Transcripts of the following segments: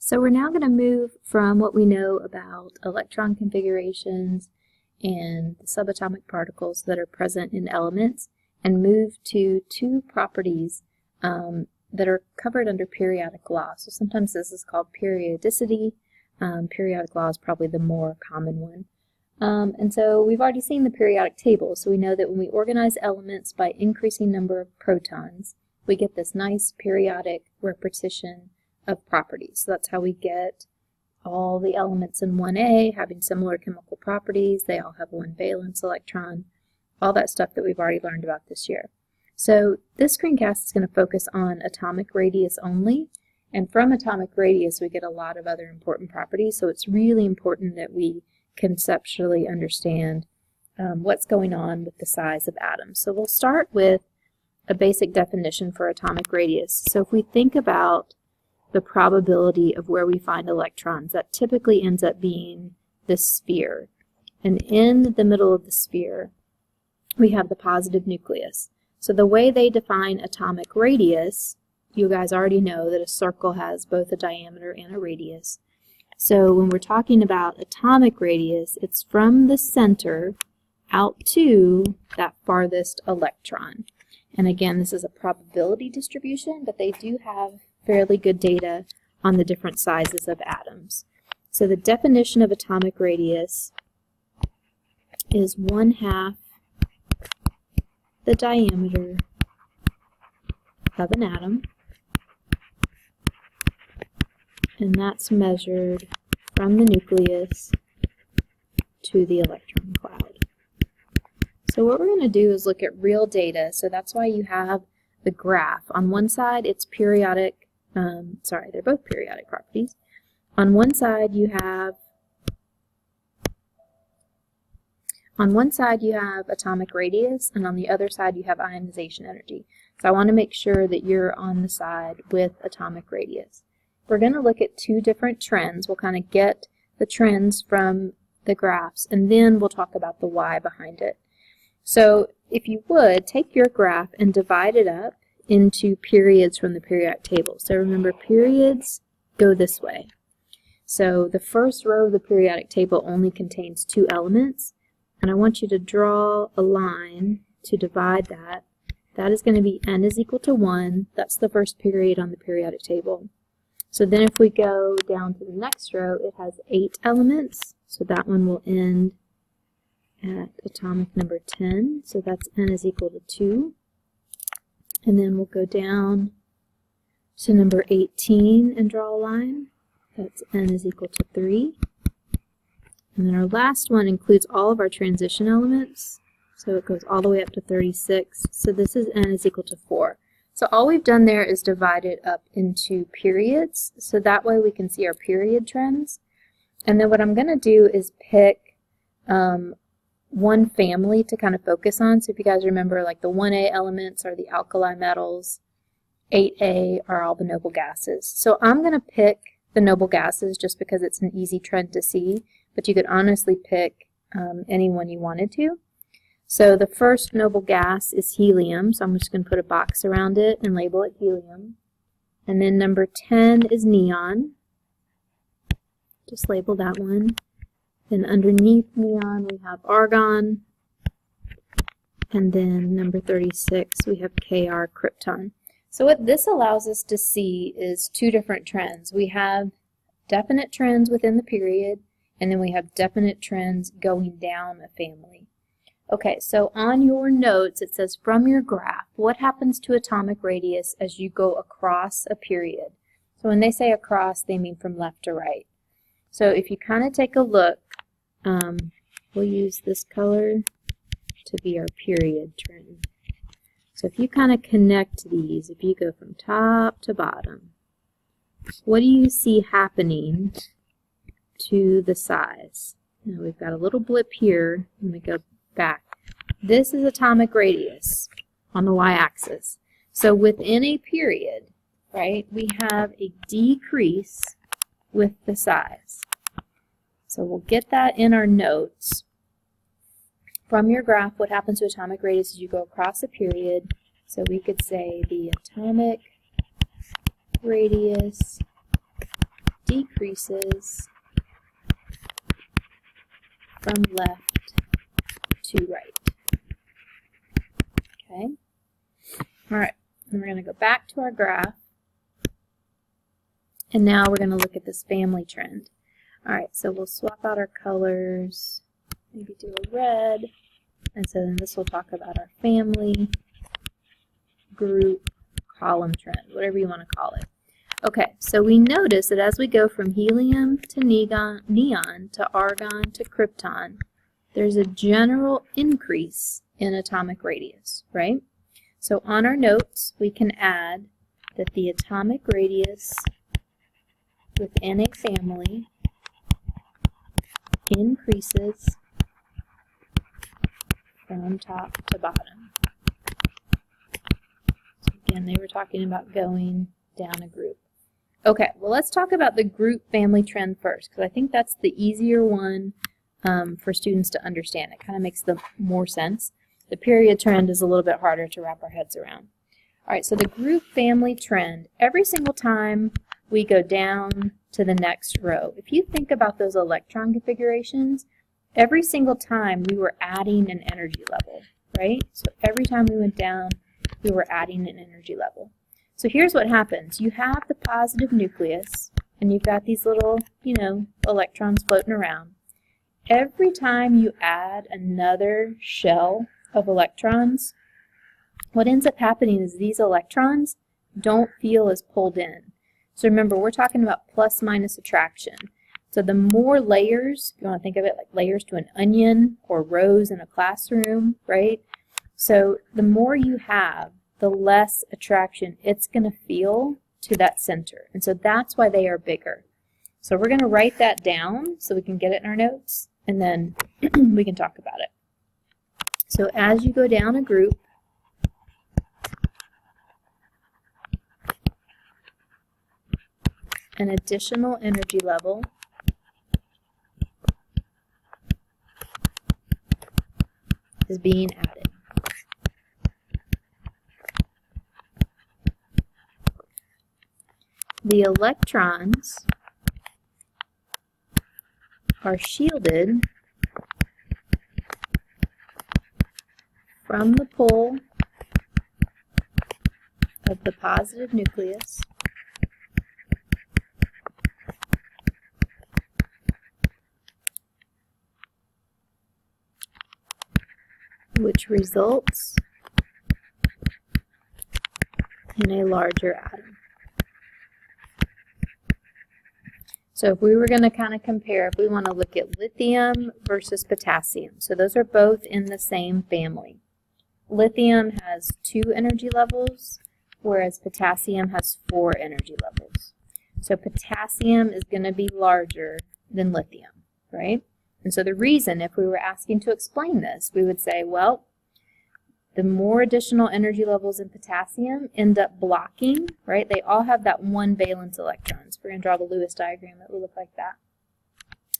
So we're now going to move from what we know about electron configurations and the subatomic particles that are present in elements and move to two properties that are covered under periodic law. So sometimes this is called periodicity. Periodic law is probably the more common one. And so we've already seen the periodic table, so we know that when we organize elements by increasing number of protons, we get this nice periodic repetition of properties. So that's how we get all the elements in 1A having similar chemical properties. They all have one valence electron, all that stuff that we've already learned about this year. So this screencast is going to focus on atomic radius only, and from atomic radius we get a lot of other important properties, so it's really important that we conceptually understand what's going on with the size of atoms. So we'll start with a basic definition for atomic radius. So if we think about the probability of where we find electrons, that typically ends up being this sphere. And in the middle of the sphere, we have the positive nucleus. So the way they define atomic radius, you guys already know that a circle has both a diameter and a radius. So when we're talking about atomic radius, it's from the center out to that farthest electron. And again, this is a probability distribution, but they do have fairly good data on the different sizes of atoms. So the definition of atomic radius is 1/2 the diameter of an atom, and that's measured from the nucleus to the electron cloud. So what we're going to do is look at real data, so that's why you have the graph. On one side it's periodic, they're both periodic properties. On one side you have atomic radius, and on the other side you have ionization energy. So I want to make sure that you're on the side with atomic radius. We're going to look at two different trends. We'll kind of get the trends from the graphs, and then we'll talk about the why behind it. So if you would, take your graph and divide it up into periods from the periodic table. So remember, periods go this way. So the first row of the periodic table only contains two elements, and I want you to draw a line to divide that. That is going to be n is equal to 1. That's the first period on the periodic table. So then if we go down to the next row, it has 8 elements, so that one will end at atomic number 10, so that's n is equal to 2. And then we'll go down to number 18 and draw a line. That's n is equal to 3. And then our last one includes all of our transition elements, so it goes all the way up to 36. So this is n is equal to 4. So all we've done there is divide it up into periods, so that way we can see our period trends. And then what I'm going to do is pick one family to kind of focus on. So if you guys remember, like the 1A elements are the alkali metals, 8A are all the noble gases. So I'm going to pick the noble gases just because it's an easy trend to see, but you could honestly pick any one you wanted to. So the first noble gas is helium, so I'm just going to put a box around it and label it helium. And then number 10 is neon. Just label that one. Then underneath neon we have argon, and then number 36 we have Kr, krypton. So what this allows us to see is two different trends. We have definite trends within the period, and then we have definite trends going down a family. Okay, so on your notes it says from your graph, what happens to atomic radius as you go across a period? So when they say across, they mean from left to right. So if you kind of take a look, we'll use this color to be our period trend. So if you kind of connect these, if you go from top to bottom, what do you see happening to the size? Now we've got a little blip here. Let me go back. This is atomic radius on the y-axis. So within a period, right, we have a decrease with the size. So we'll get that in our notes. From your graph, what happens to atomic radius as you go across a period? So we could say the atomic radius decreases from left to right. Okay? All right, and we're going to go back to our graph. And now we're going to look at this family trend. All right, so we'll swap out our colors, maybe do a red, and so then this will talk about our family, group, column trend, whatever you want to call it. Okay, so we notice that as we go from helium to neon to argon to krypton, there's a general increase in atomic radius, right? So on our notes, we can add that the atomic radius within a family increases from top to bottom. So again, they were talking about going down a group. Okay, well let's talk about the group family trend first, because I think that's the easier one for students to understand. It kind of makes the more sense. The period trend is a little bit harder to wrap our heads around. All right, so the group family trend, every single time we go down to the next row, if you think about those electron configurations, every single time we were adding an energy level, right? So every time we went down, we were adding an energy level. So here's what happens. You have the positive nucleus, and you've got these little, electrons floating around. Every time you add another shell of electrons, what ends up happening is these electrons don't feel as pulled in. So remember, we're talking about plus-minus attraction. So the more layers, if you want to think of it like layers to an onion or rows in a classroom, right? So the more you have, the less attraction it's going to feel to that center. And so that's why they are bigger. So we're going to write that down so we can get it in our notes, and then we can talk about it. So as you go down a group, an additional energy level is being added. The electrons are shielded from the pull of the positive nucleus which results in a larger atom. So if we were going to kind of compare, if we want to look at lithium versus potassium, so those are both in the same family. Lithium has 2 energy levels, whereas potassium has 4 energy levels. So potassium is going to be larger than lithium, right? And so the reason, if we were asking to explain this, we would say, well, the more additional energy levels in potassium end up blocking, right? They all have that 1 valence electron. So we're going to draw the Lewis diagram that will look like that.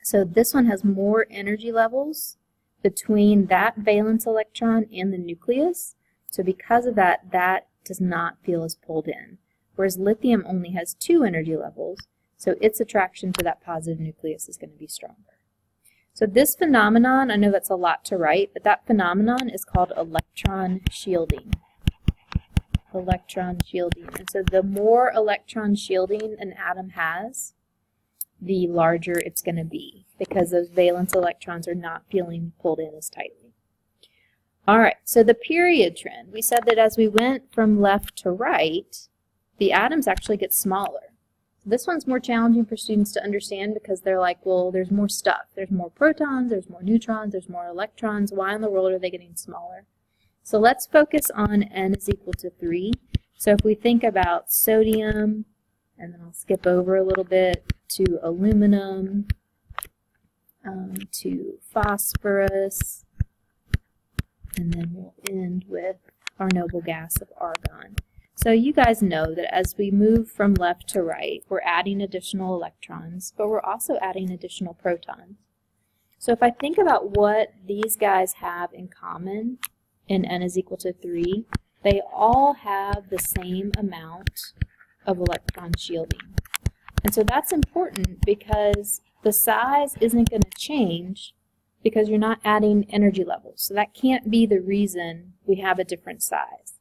So this one has more energy levels between that valence electron and the nucleus. So because of that, that does not feel as pulled in. Whereas lithium only has 2 energy levels, so its attraction to that positive nucleus is going to be stronger. So this phenomenon, I know that's a lot to write, but that phenomenon is called electron shielding. Electron shielding. And so the more electron shielding an atom has, the larger it's going to be, because those valence electrons are not feeling pulled in as tightly. All right, so the period trend. We said that as we went from left to right, the atoms actually get smaller. This one's more challenging for students to understand because they're like, well, there's more stuff. There's more protons, there's more neutrons, there's more electrons. Why in the world are they getting smaller? So let's focus on n is equal to 3. So if we think about sodium, and then I'll skip over a little bit to aluminum, to phosphorus, and then we'll end with our noble gas of argon. So you guys know that as we move from left to right, we're adding additional electrons, but we're also adding additional protons. So if I think about what these guys have in common in n is equal to 3, they all have the same amount of electron shielding. And so that's important because the size isn't going to change because you're not adding energy levels. So that can't be the reason we have a different size.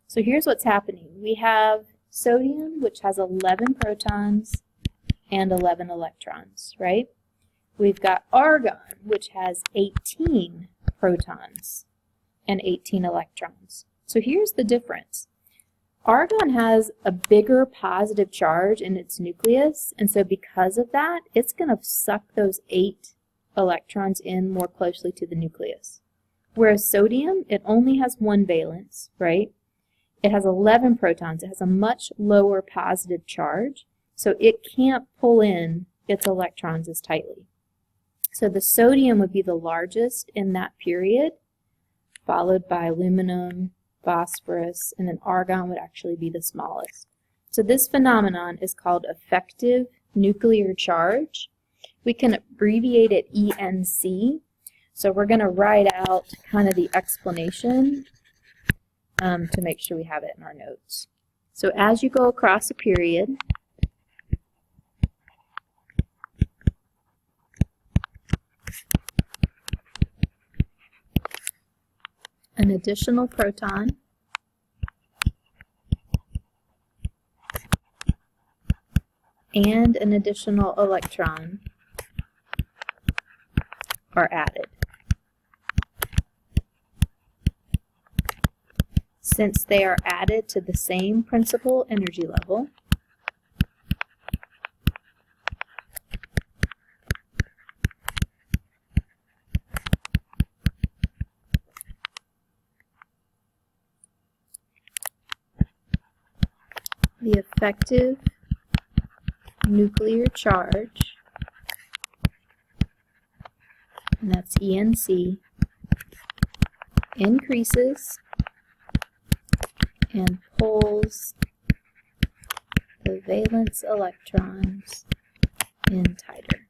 So here's what's happening. We have sodium, which has 11 protons and 11 electrons, right? We've got argon, which has 18 protons and 18 electrons. So here's the difference. Argon has a bigger positive charge in its nucleus, and so because of that, it's going to suck those 8 electrons in more closely to the nucleus. Whereas sodium, it only has 1 valence, right? It has 11 protons. It has a much lower positive charge, so it can't pull in its electrons as tightly. So the sodium would be the largest in that period, followed by aluminum, phosphorus, and then argon would actually be the smallest. So this phenomenon is called effective nuclear charge. We can abbreviate it ENC. So we're going to write out kind of the explanation to make sure we have it in our notes. So as you go across a period, an additional proton and an additional electron are added. Since they are added to the same principal energy level, the effective nuclear charge, and that's ENC, increases and pulls the valence electrons in tighter.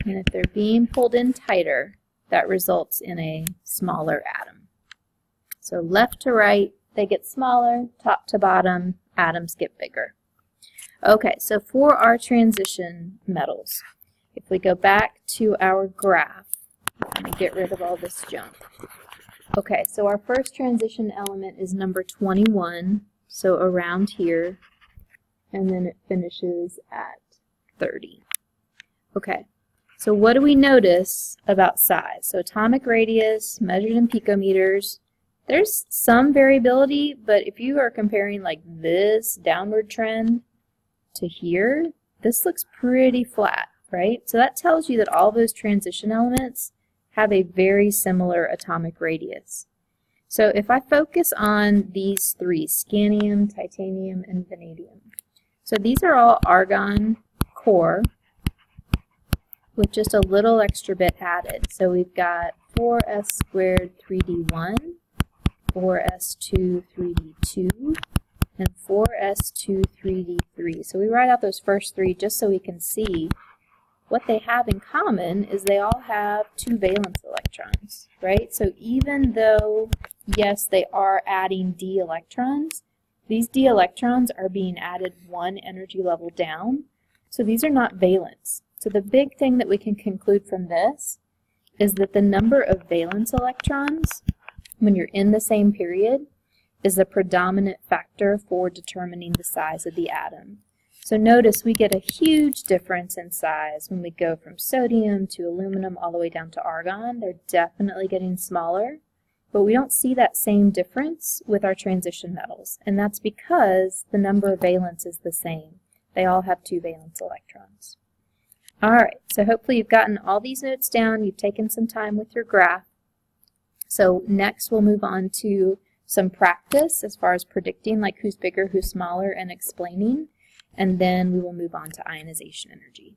And if they're being pulled in tighter, that results in a smaller atom. So left to right, they get smaller, top to bottom, atoms get bigger. Okay, so for our transition metals, if we go back to our graph, I'm going to get rid of all this junk. Okay, so our first transition element is number 21, so around here, and then it finishes at 30. Okay, so what do we notice about size? So atomic radius, measured in picometers, there's some variability, but if you are comparing like this downward trend to here, this looks pretty flat, right? So that tells you that all those transition elements have a very similar atomic radius. So if I focus on these three, scandium, titanium, and vanadium. So these are all argon core with just a little extra bit added. So we've got 4s squared 3d1, 4s2 3d2, and 4s2 3d3. So we write out those first three just so we can see what they have in common is they all have 2 valence electrons, right? So even though, yes, they are adding d electrons, these d electrons are being added 1 energy level down. So these are not valence. So the big thing that we can conclude from this is that the number of valence electrons when you're in the same period is the predominant factor for determining the size of the atom. So notice we get a huge difference in size when we go from sodium to aluminum all the way down to argon. They're definitely getting smaller, but we don't see that same difference with our transition metals, and that's because the number of valence is the same. They all have 2 valence electrons. Alright, so hopefully you've gotten all these notes down, you've taken some time with your graph. So next we'll move on to some practice as far as predicting like who's bigger, who's smaller, and explaining. And then we will move on to ionization energy.